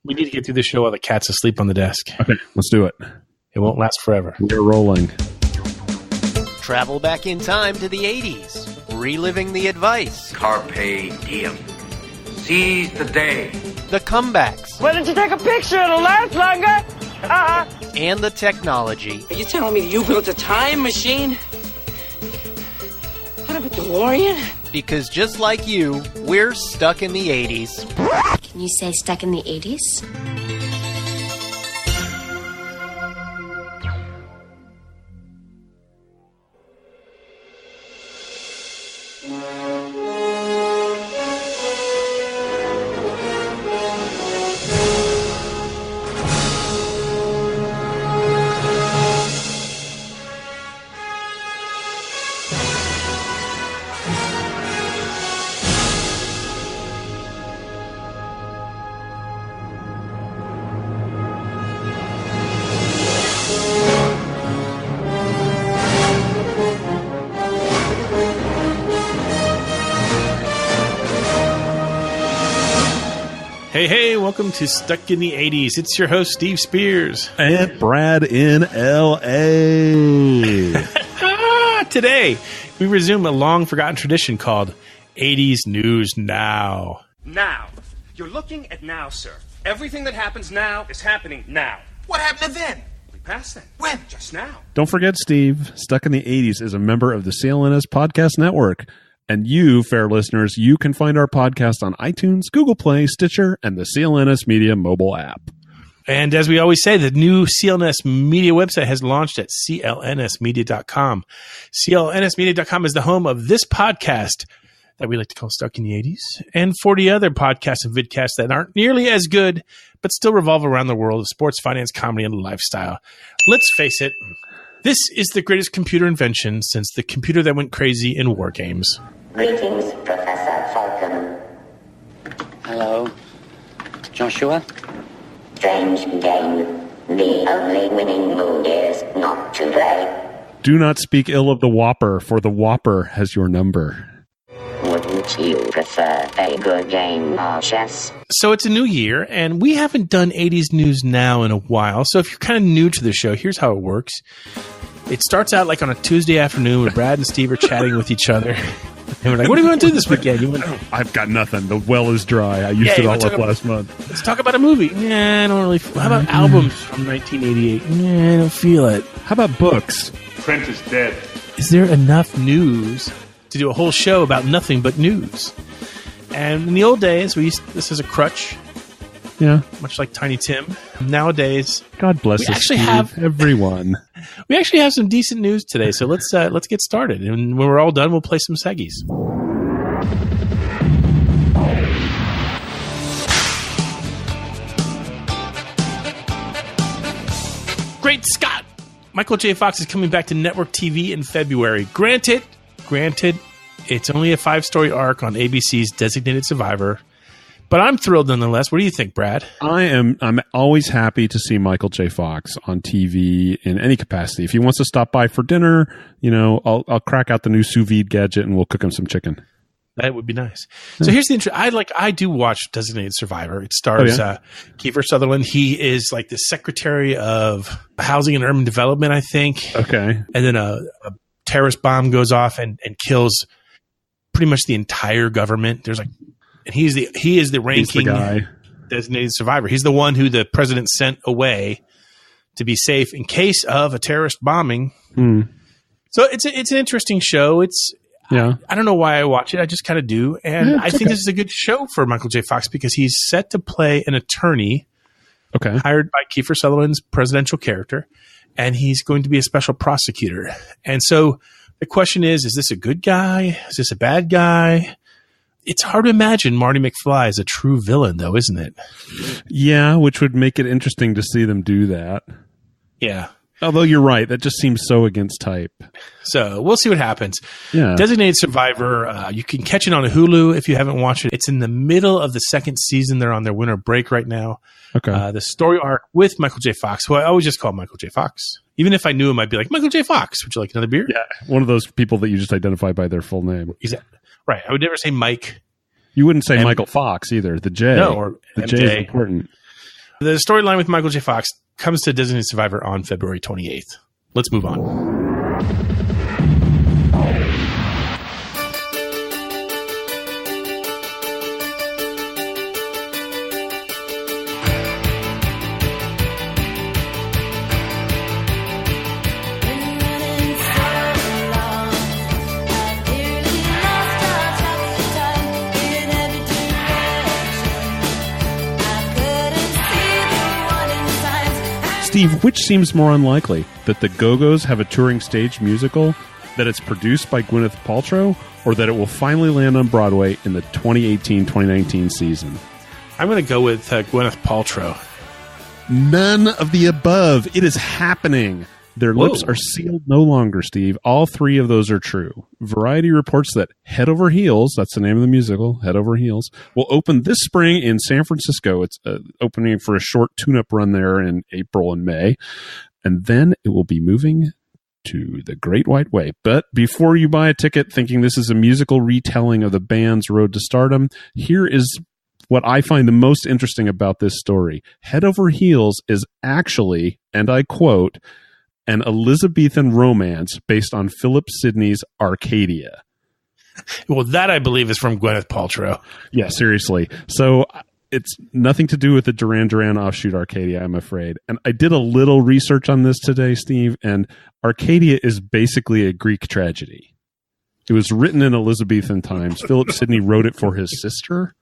We need to get through the show while the cat's asleep on the desk. Okay, let's do it. It won't last forever. We're rolling. Travel back in time to the 80s, reliving the advice, Carpe diem. Seize the day. the comebacks, Why don't you take a picture? It'll last longer. and the technology. Are you telling me that you built a time machine? Out of a DeLorean? Because just like you, we're stuck in the 80s. Can you say stuck in the 80s? Hey, welcome to Stuck in the 80s. It's your host, Steve Spears. And Brad in L.A. Today, we resume a long-forgotten tradition called 80s News Now. Now. You're looking at now, sir. Everything that happens now is happening now. What happened to then? We passed that. When? Just now. Don't forget, Steve, Stuck in the 80s is a member of the CLNS Podcast Network. And you, fair listeners, you can find our podcast on iTunes, Google Play, Stitcher, and the CLNS Media mobile app. And as we always say, the new CLNS Media website has launched at clnsmedia.com. clnsmedia.com is the home of this podcast that we like to call Stuck in the 80s, and 40 other podcasts and vidcasts that aren't nearly as good, but still revolve around the world of sports, finance, comedy, and lifestyle. Let's face it, this is the greatest computer invention since the computer that went crazy in war games. Greetings, Professor Falcon. Hello, Joshua. Strange game. The only winning move is not to play. Do not speak ill of the Whopper, for the Whopper has your number. Wouldn't you prefer a good game of chess? So it's a new year, and we haven't done 80s News Now in a while. So if you're kind of new to the show, here's how it works. It starts out like on a Tuesday afternoon when Brad and Steve are chatting with each other. And we're like, what are we going to do this weekend? You want I've got nothing. The well is dry. I used it all up last month. Let's talk about a movie. Yeah, I don't really. How about albums from 1988? Yeah, I don't feel it. How about books? Trent is dead. Is there enough news to do a whole show about nothing but news? And in the old days, we used this as a crutch. Yeah. Much like Tiny Tim. Nowadays, God bless us, actually Steve, have everyone. We actually have some decent news today, so let's get started. And when we're all done, we'll play some seggies. Great Scott! Michael J. Fox is coming back to network TV in February. Granted, it's only a 5-story arc on ABC's Designated Survivor. But I'm thrilled nonetheless. What do you think, Brad? I'm always happy to see Michael J. Fox on TV in any capacity. If he wants to stop by for dinner, I'll crack out the new sous vide gadget and we'll cook him some chicken. That would be nice. So here's the intro. I do watch Designated Survivor. It stars Kiefer Sutherland. He is like the Secretary of Housing and Urban Development, I think. Okay. And then a terrorist bomb goes off and kills pretty much the entire government. There's like. And he is the ranking guy. Designated survivor. He's the one who the president sent away to be safe in case of a terrorist bombing. So it's an interesting show. I don't know why I watch it. I just kind of do. And I think this is a good show for Michael J. Fox because he's set to play an attorney hired by Kiefer Sutherland's presidential character. And he's going to be a special prosecutor. And so the question is this a good guy? Is this a bad guy? It's hard to imagine Marty McFly as a true villain, though, isn't it? Yeah, which would make it interesting to see them do that. Yeah. Although you're right, that just seems so against type. So we'll see what happens. Yeah. Designated Survivor, you can catch it on Hulu if you haven't watched it. It's in the middle of the second season. They're on their winter break right now. Okay. The story arc with Michael J. Fox, who I always just call Michael J. Fox. Even if I knew him, I'd be like, Michael J. Fox, would you like another beer? Yeah, one of those people that you just identify by their full name. Exactly. Right. I would never say Mike. You wouldn't say Michael Fox either. The J. No, or the MJ. J is important. The storyline with Michael J. Fox comes to Designated Survivor on February 28th. Let's move on. Steve, which seems more unlikely? That the Go-Go's have a touring stage musical, that it's produced by Gwyneth Paltrow, or that it will finally land on Broadway in the 2018-2019 season? I'm going to go with Gwyneth Paltrow. None of the above. It is happening. Their lips are sealed no longer, Steve. All three of those are true. Variety reports that Head Over Heels, that's the name of the musical, Head Over Heels, will open this spring in San Francisco. It's opening for a short tune-up run there in April and May. And then it will be moving to the Great White Way. But before you buy a ticket thinking this is a musical retelling of the band's road to stardom, here is what I find the most interesting about this story. Head Over Heels is actually, and I quote, an Elizabethan romance based on Philip Sidney's Arcadia. Well, that I believe is from Gwyneth Paltrow. Yeah, seriously. So it's nothing to do with the Duran Duran offshoot Arcadia, I'm afraid. And I did a little research on this today, Steve, and Arcadia is basically a Greek tragedy. It was written in Elizabethan times. Philip Sidney wrote it for his sister.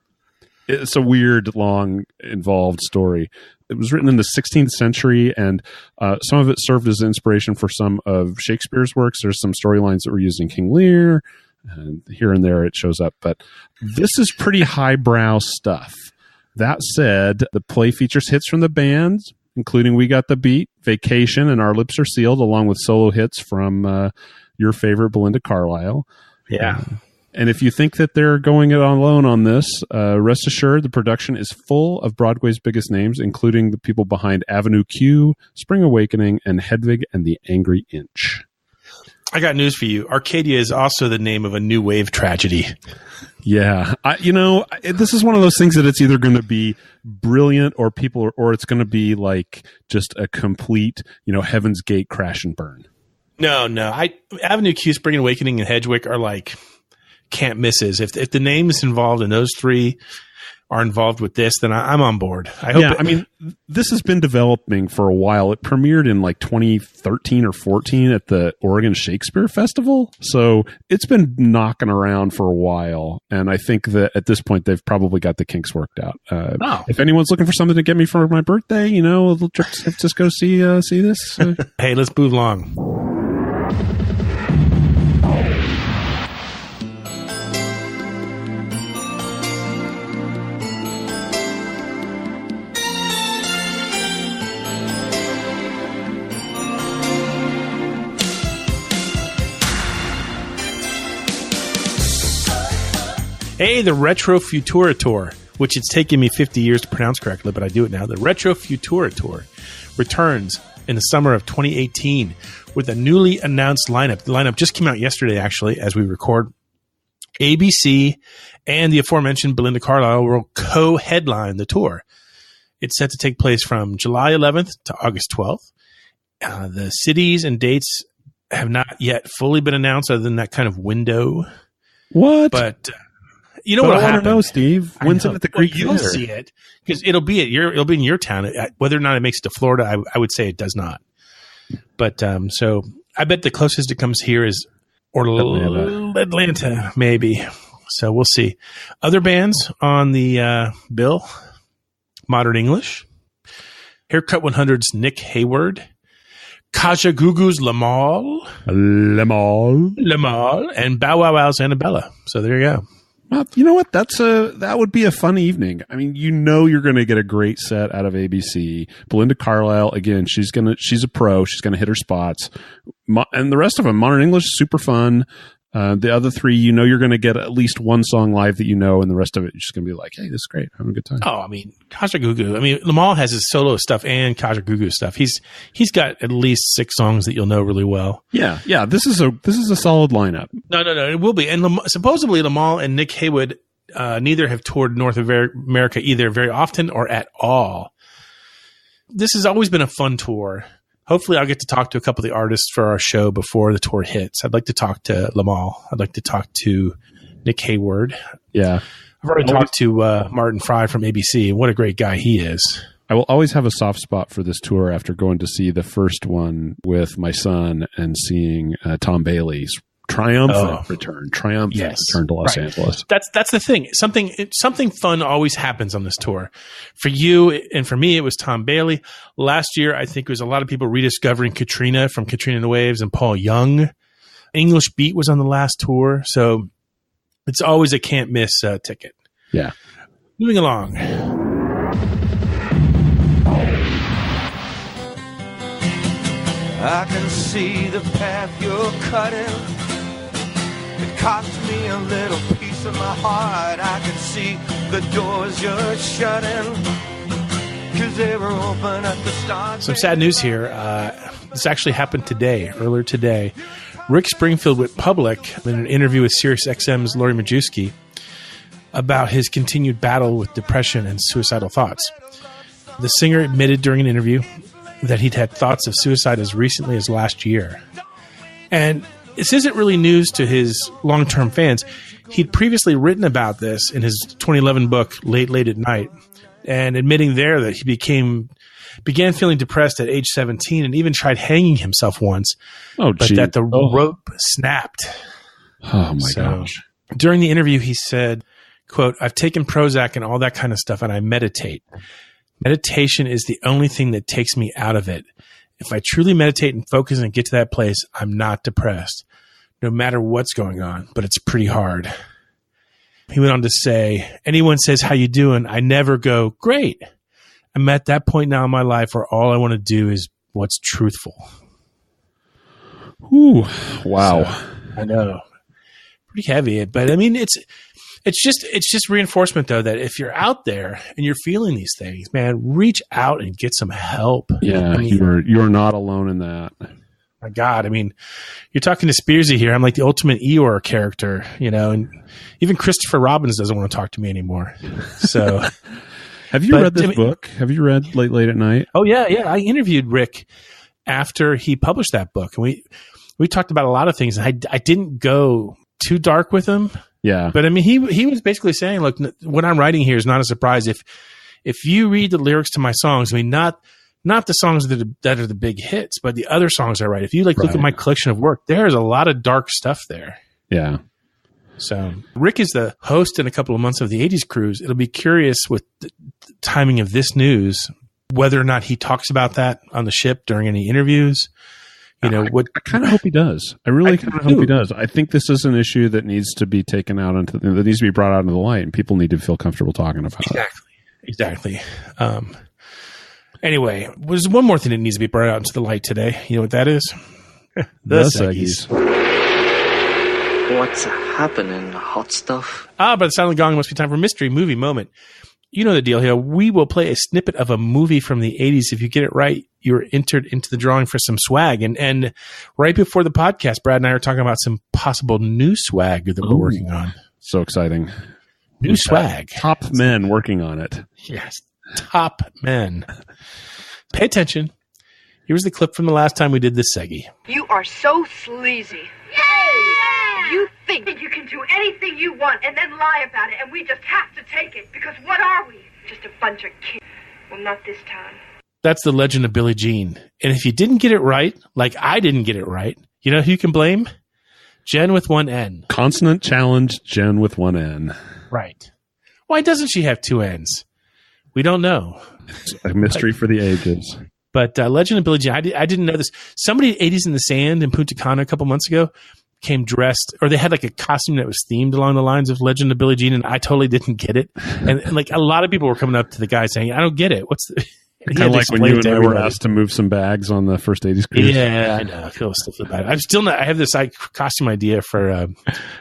It's a weird, long, involved story. It was written in the 16th century, and some of it served as inspiration for some of Shakespeare's works. There's some storylines that were used in King Lear, and here and there it shows up. But this is pretty highbrow stuff. That said, the play features hits from the band, including We Got the Beat, Vacation, and Our Lips Are Sealed, along with solo hits from your favorite Belinda Carlisle. Yeah. And if you think that they're going it alone on this, rest assured the production is full of Broadway's biggest names, including the people behind Avenue Q, Spring Awakening, and Hedwig and the Angry Inch. I got news for you. Arcadia is also the name of a new wave tragedy. Yeah. This is one of those things that it's either going to be brilliant or it's going to be like just a complete, Heaven's Gate crash and burn. No. Avenue Q, Spring Awakening, and Hedwig are like can't misses. If the names involved and those three are involved with this, then I'm on board. This has been developing for a while. It premiered in like 2013 or 14 at the Oregon Shakespeare Festival. So it's been knocking around for a while. And I think that at this point, they've probably got the kinks worked out. If anyone's looking for something to get me for my birthday, a little trip to San Francisco, see this. Hey, let's move along. Hey, the Retro Futura Tour, which it's taken me 50 years to pronounce correctly, but I do it now. The Retro Futura Tour returns in the summer of 2018 with a newly announced lineup. The lineup just came out yesterday, actually, as we record. ABC and the aforementioned Belinda Carlisle will co-headline the tour. It's set to take place from July 11th to August 12th. The cities and dates have not yet fully been announced other than that kind of window. What? But you know what I want to know, Steve? When's it at the Greek Theater? You'll see it because it'll be in your town. Whether or not it makes it to Florida, I would say it does not. But so I bet the closest it comes here is Atlanta, maybe. So we'll see. Other bands on the bill: Modern English, Haircut 100's Nick Hayward, Kaja Gugu's Lamal, and Bow Wow Wow's Annabella. So there you go. Well, you know what? That would be a fun evening. I mean, you're going to get a great set out of ABC. Belinda Carlisle, again, she's a pro. She's going to hit her spots. And the rest of them, Modern English, super fun. The other three, you're going to get at least one song live that and the rest of it, you're just going to be like, hey, this is great. Having a good time. Oh, I mean, Kaja Gugu. I mean, Lamal has his solo stuff and Kaja Gugu stuff. He's got at least 6 songs that you'll know really well. Yeah. This is a solid lineup. No, it will be. And supposedly Lamal and Nick Haywood neither have toured North America either very often or at all. this has always been a fun tour. Hopefully I'll get to talk to a couple of the artists for our show before the tour hits. I'd like to talk to Lamal. I'd like to talk to Nick Hayward. Yeah. I've already talked to Martin Fry from ABC. What a great guy he is. I will always have a soft spot for this tour after going to see the first one with my son and seeing Tom Bailey's triumphant return to Los Angeles. That's the thing. Something fun always happens on this tour. For you and for me, it was Tom Bailey. Last year, I think it was a lot of people rediscovering Katrina from Katrina and the Waves and Paul Young. English Beat was on the last tour, so it's always a can't miss ticket. Yeah. Moving along. I can see the path you're cutting. It cost me a little piece of my heart. I can see the doors you're shutting, 'cause they were open at the start. Some sad news here. This actually happened earlier today. Rick Springfield went public in an interview with SiriusXM's Lori Majewski about his continued battle with depression and suicidal thoughts. The singer admitted during an interview that he'd had thoughts of suicide as recently as last year. And this isn't really news to his long-term fans. He'd previously written about this in his 2011 book, Late at Night, and admitting there that he began feeling depressed at age 17 and even tried hanging himself once, but that the rope snapped. Oh, my gosh. During the interview, he said, quote, "I've taken Prozac and all that kind of stuff, and I meditate. Meditation is the only thing that takes me out of it. If I truly meditate and focus and get to that place, I'm not depressed, no matter what's going on, but it's pretty hard." He went on to say, "Anyone says, 'How you doing?' I never go, 'Great.' I'm at that point now in my life where all I want to do is what's truthful." Ooh, wow. So, I know. Pretty heavy, but I mean, it's just reinforcement, though, that if you're out there and you're feeling these things, man, reach out and get some help. Yeah, I mean, you're not alone in that. My God, I mean, you're talking to Spearsy here. I'm like the ultimate Eeyore character, and even Christopher Robbins doesn't want to talk to me anymore. So, have you read this book? Have you read Late at Night? Oh yeah. I interviewed Rick after he published that book, and we talked about a lot of things. And I didn't go too dark with him. Yeah. But I mean, he was basically saying, look, what I'm writing here is not a surprise. If you read the lyrics to my songs, I mean, not the songs that are the big hits, but the other songs I write. If you look at my collection of work, there's a lot of dark stuff there. Yeah. So Rick is the host in a couple of months of the 80s cruise. It'll be curious with the timing of this news, whether or not he talks about that on the ship during any interviews. I kind of hope he does. I really kind of hope he does. I think this is an issue that needs to be taken out that needs to be brought out into the light, and people need to feel comfortable talking about it. Exactly. Anyway, there's one more thing that needs to be brought out into the light today. You know what that is? The Seggies. What's happening, hot stuff? By the sound of the gong, it must be time for Mystery Movie Moment. You know the deal here. We will play a snippet of a movie from the 80s. If you get it right, you're entered into the drawing for some swag. And right before the podcast, Brad and I are talking about some possible new swag that we're working on. So exciting. New swag. Top men working on it. Yes. Top men. Pay attention. Here's the clip from the last time we did this Seggy. You are so sleazy. Yay! You think you can do anything you want and then lie about it, and we just have to take it, because what are we? Just a bunch of kids. Well, not this time. That's the legend of Billie Jean. And if you didn't get it right, like I didn't get it right, you know who you can blame? Jen with one N. Consonant challenge, Jen with one N. Right. Why doesn't she have two N's? We don't know. It's a mystery for the ages. But Legend of Billie Jean, I didn't know this. Somebody at 80s in the Sand in Punta Cana a couple months ago came dressed, or they had like a costume that was themed along the lines of Legend of Billie Jean, and I totally didn't get it. And like a lot of people were coming up to the guy saying, I don't get it. What's the... Kind of like when you and I were asked to move some bags on the first 80s cruise. Yeah, I know. I feel stiff about it. I'm still not. I have this costume idea for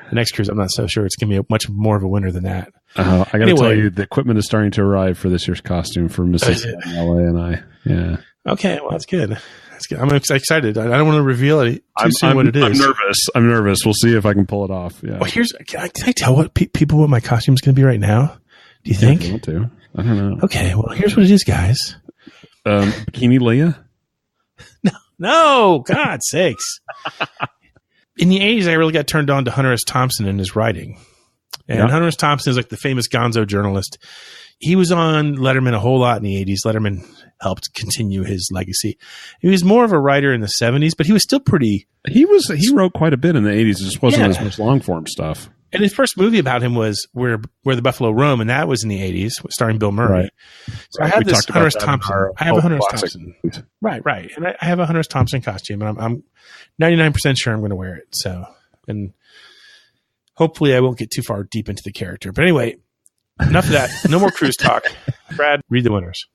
the next cruise. I'm not so sure it's going to be much more of a winner than that. I got to tell you, the equipment is starting to arrive for this year's costume for Mrs. LA and I. Yeah. Okay, well, that's good. That's good. I'm excited. I don't want to reveal it too soon what it is. I'm nervous. We'll see if I can pull it off. Yeah. Well, can I tell what people what my costume is going to be right now? Do you think? I want to. I don't know. Okay. Well, here's what it is, guys. Bikini Leia? No, God's sakes. In the 80s, I really got turned on to Hunter S. Thompson and his writing. And Hunter S. Thompson is like the famous gonzo journalist. He was on Letterman a whole lot in the 80s. Letterman helped continue his legacy. He was more of a writer in the 70s, but he was still pretty... He wrote quite a bit in the 80s. It just wasn't as much long-form stuff. And his first movie about him was Where the Buffalo Roam, and that was in the 80s, starring Bill Murray. Right. So I have this Hunter S. Thompson. I have a Hunter S. Thompson. Right. And I have a Hunter S. Thompson costume, and I'm 99% sure I'm going to wear it. So, and hopefully I won't get too far deep into the character. But anyway, enough of that. No more cruise talk. Brad, read the winners.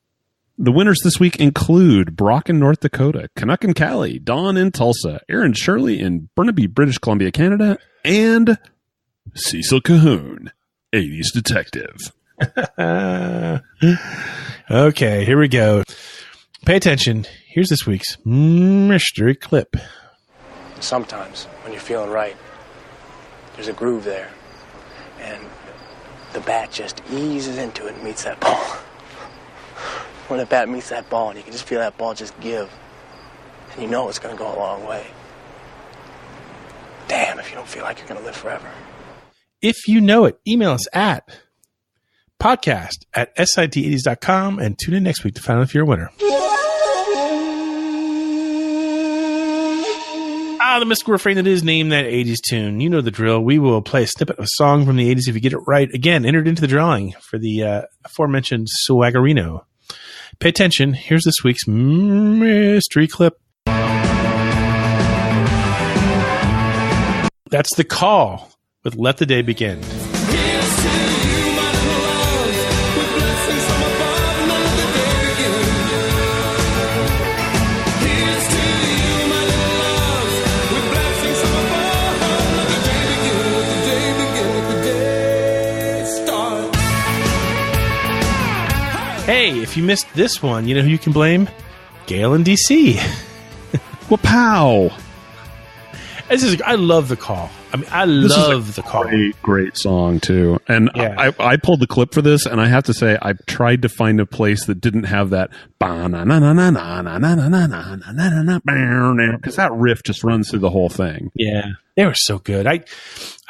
The winners this week include Brock in North Dakota, Canuck in Cali, Dawn in Tulsa, Aaron Shirley in Burnaby, British Columbia, Canada, and Cecil Cahoon, 80s detective. Okay, here we go. Pay attention. Here's this week's mystery clip. Sometimes, when you're feeling right, there's a groove there, and the bat just eases into it and meets that ball. When the bat meets that ball, and you can just feel that ball just give, and you know it's going to go a long way. Damn, if you don't feel like you're going to live forever. If you know it, email us at podcast@sit80s.com and tune in next week to find out if you're a winner. The mystical refrain that is Name That 80s Tune. You know the drill. We will play a snippet of a song from the 80s if you get it right. Again, entered into the drawing for the aforementioned Swaggerino. Pay attention. Here's this week's mystery clip. That's The Call with Let the Day Begin. Hey, if you missed this one, you know who you can blame? Gail in D.C. Well, pow! I love The Call. I mean, I love The Call. Great song, too. And yeah. I pulled the clip for this, and I have to say, I tried to find a place that didn't have that because that riff just runs through the whole thing. Yeah. They were so good. I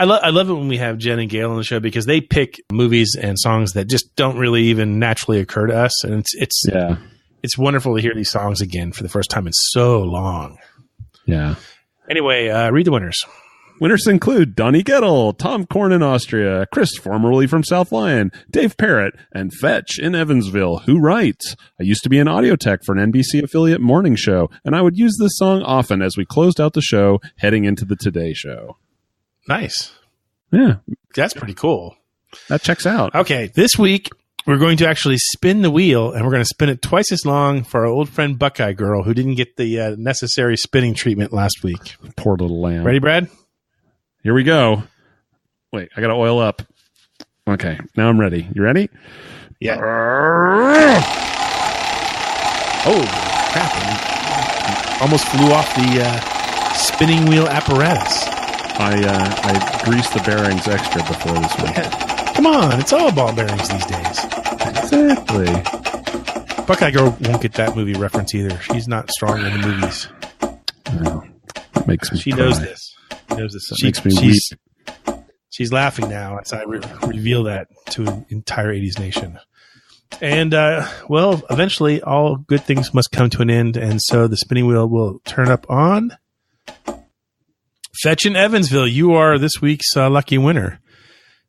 love it when we have Jen and Gail on the show because they pick movies and songs that just don't really even naturally occur to us. And it's wonderful to hear these songs again for the first time in so long. Yeah. Anyway, read the winners. Winners include Donnie Gettle, Tom Korn in Austria, Chris, formerly from South Lyon, Dave Parrott, and Fetch in Evansville, who writes, I used to be an audio tech for an NBC affiliate morning show, and I would use this song often as we closed out the show heading into the Today Show. Nice. Yeah. That's pretty cool. That checks out. Okay, this week we're going to actually spin the wheel, and we're going to spin it twice as long for our old friend Buckeye Girl, who didn't get the necessary spinning treatment last week. Poor little lamb. Ready, Brad? Here we go. Wait, I got to oil up. Okay, now I'm ready. You ready? Yeah. Oh, crap. I almost flew off the spinning wheel apparatus. I greased the bearings extra before this one. Yeah. Come on, it's all ball bearings these days. Exactly. Buckeye Girl won't get that movie reference either. She's not strong in the movies. No, that makes me She cry. knows this. Knows this. Makes me weep. She's laughing now as I reveal that to an entire 80s nation. And, well, eventually all good things must come to an end. And so the spinning wheel will turn up on Fetch in Evansville. You are this week's lucky winner.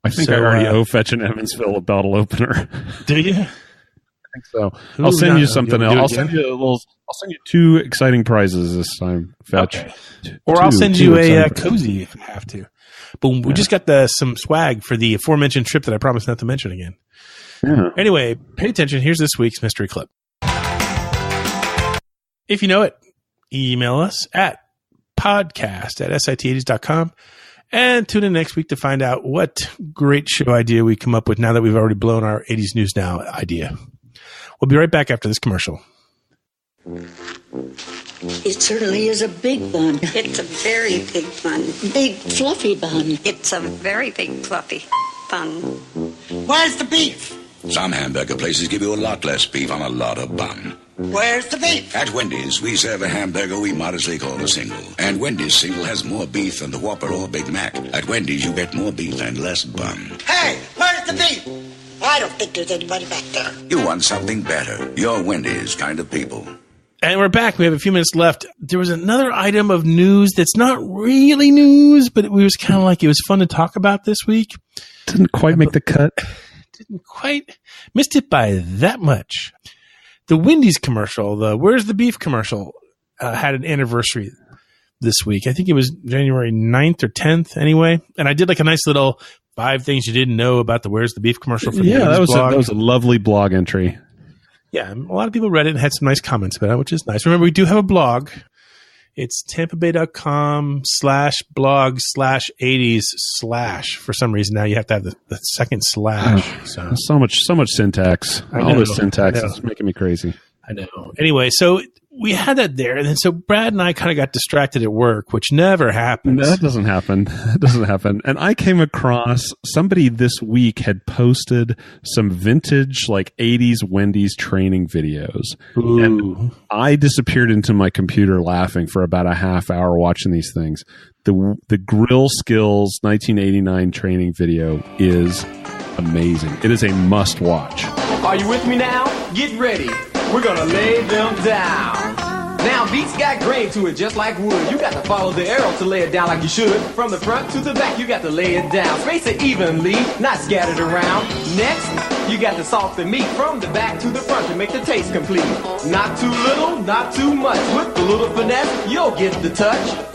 I think I already owe Fetch in Evansville a bottle opener. Do you? I think so. I'll send you something else. I'll send you two exciting prizes this time, Fetch. Okay. Or I'll send you a cozy if I have to. But we just got some swag for the aforementioned trip that I promised not to mention again. Yeah. Anyway, pay attention. Here's this week's mystery clip. If you know it, email us at podcast@sit80s.com and tune in next week to find out what great show idea we come up with now that we've already blown our 80s News Now idea. We'll be right back after this commercial. It certainly is a big bun. It's a very big bun. Big fluffy bun. It's a very big fluffy bun. Where's the beef? Some hamburger places give you a lot less beef on a lot of bun. Where's the beef? At Wendy's, we serve a hamburger we modestly call a single. And Wendy's single has more beef than the Whopper or Big Mac. At Wendy's, you get more beef and less bun. Hey, where's the beef? I don't think there's anybody back there. You want something better. You're Wendy's kind of people. And we're back. We have a few minutes left. There was another item of news that's not really news, but it was kind of like it was fun to talk about this week. Didn't quite make the cut. Didn't quite. Missed it by that much. The Wendy's commercial, the Where's the Beef commercial, had an anniversary this week. I think it was January 9th or 10th anyway. And I did like a nice little 5 things you didn't know about the Where's the Beef commercial for the Wendy's blog. That was a lovely blog entry. Yeah, a lot of people read it and had some nice comments about it, which is nice. Remember, we do have a blog. It's tampabay.com/blog/80s/ for some reason now you have to have the second slash. So much syntax. All this syntax is making me crazy. I know. Anyway, so we had that there, and then so Brad and I kind of got distracted at work, which never happens. No, that doesn't happen. That doesn't happen. And I came across somebody this week had posted some vintage like 80s Wendy's training videos. Ooh. And I disappeared into my computer laughing for about a half hour watching these things. The Grill Skills 1989 training video is amazing. It is a must watch. Are you with me now? Get ready. We're gonna lay them down. Now, beats got grain to it just like wood. You got to follow the arrow to lay it down like you should. From the front to the back, you got to lay it down. Space it evenly, not scattered around. Next, you got to salt the meat from the back to the front to make the taste complete. Not too little, not too much. With a little finesse, you'll get the touch.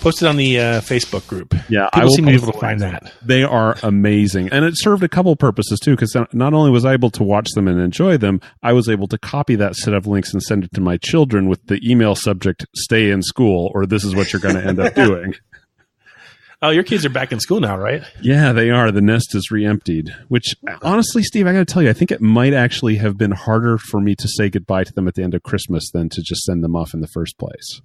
Posted on the Facebook group. Yeah, people seem to be able to find that. They are amazing. And it served a couple purposes, too, because not only was I able to watch them and enjoy them, I was able to copy that set of links and send it to my children with the email subject, stay in school, or this is what you're going to end up doing. Oh, your kids are back in school now, right? Yeah, they are. The nest is re-emptied, which honestly, Steve, I got to tell you, I think it might actually have been harder for me to say goodbye to them at the end of Christmas than to just send them off in the first place.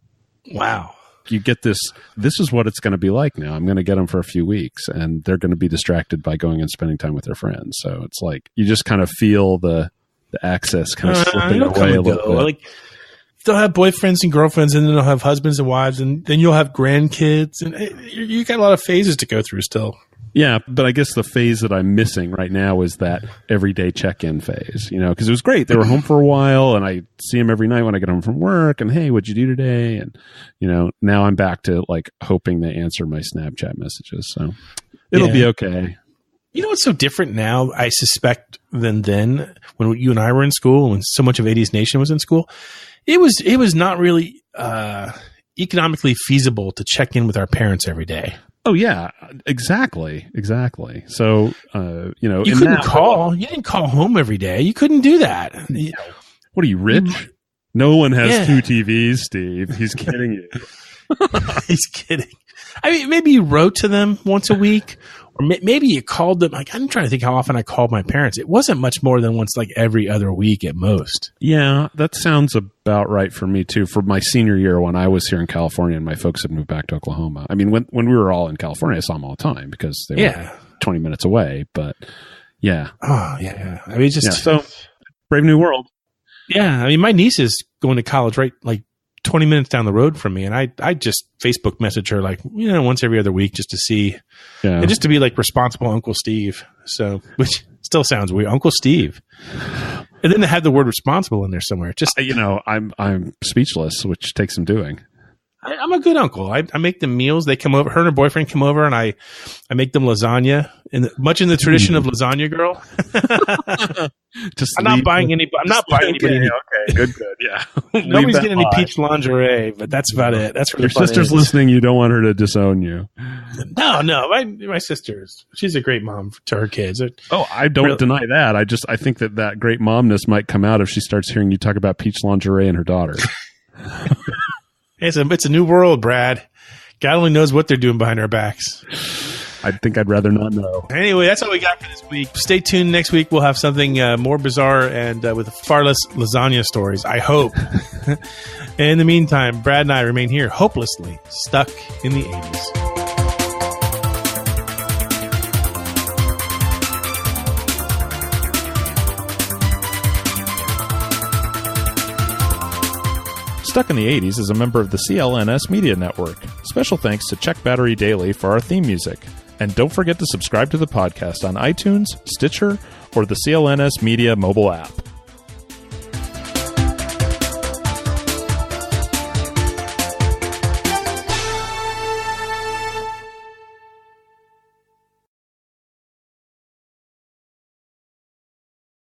Wow. You get this is what it's going to be like now. I'm going to get them for a few weeks and they're going to be distracted by going and spending time with their friends. So it's like, you just kind of feel the access kind of slipping away a little bit. Like, they'll have boyfriends and girlfriends and then they'll have husbands and wives and then you'll have grandkids and you got a lot of phases to go through still. Yeah, but I guess the phase that I'm missing right now is that everyday check-in phase, because it was great. They were home for a while, and I see them every night when I get home from work, and, hey, what'd you do today? And, now I'm back to, like, hoping they answer my Snapchat messages. So it'll be okay. You know what's so different now, I suspect, than then when you and I were in school, when so much of 80s Nation was in school? It was not really economically feasible to check in with our parents every day. Oh yeah, exactly. So, you couldn't call. You didn't call home every day. You couldn't do that. What are you, rich? No one has 2 TVs, Steve. He's kidding you. He's kidding. I mean, maybe you wrote to them once a week, or maybe you called them. Like, I'm trying to think how often I called my parents. It wasn't much more than once, like every other week at most. Yeah, that sounds about right for me too. For my senior year, when I was here in California and my folks had moved back to Oklahoma. I mean, when we were all in California, I saw them all the time because they were 20 minutes away. But yeah. Oh yeah. I mean, so brave new world. Yeah, I mean, my niece is going to college right like 20 minutes down the road from me, and I just Facebook message her like once every other week just to see, and just to be like responsible Uncle Steve. So, which still sounds weird, Uncle Steve, and then they have the word responsible in there somewhere. Just I'm speechless, which takes some doing. I'm a good uncle. I make them meals. They come over. Her and her boyfriend come over, and I make them lasagna, much in the tradition of Lasagna Girl. I'm not buying anybody. Okay, good. Yeah, nobody's getting any peach lingerie, but that's about it. That's where your sister's listening. You don't want her to disown you. No. My sister's. She's a great mom to her kids. Oh, I don't deny that. I think that great momness might come out if she starts hearing you talk about peach lingerie and her daughter. It's a new world, Brad. God only knows what they're doing behind our backs. I think I'd rather not know. Anyway, that's all we got for this week. Stay tuned. Next week, we'll have something more bizarre and with far less lasagna stories, I hope. In the meantime, Brad and I remain here hopelessly stuck in the 80s. Stuck in the 80s is a member of the CLNS Media Network. Special thanks to Check Battery Daily for our theme music. And don't forget to subscribe to the podcast on iTunes, Stitcher, or the CLNS Media mobile app.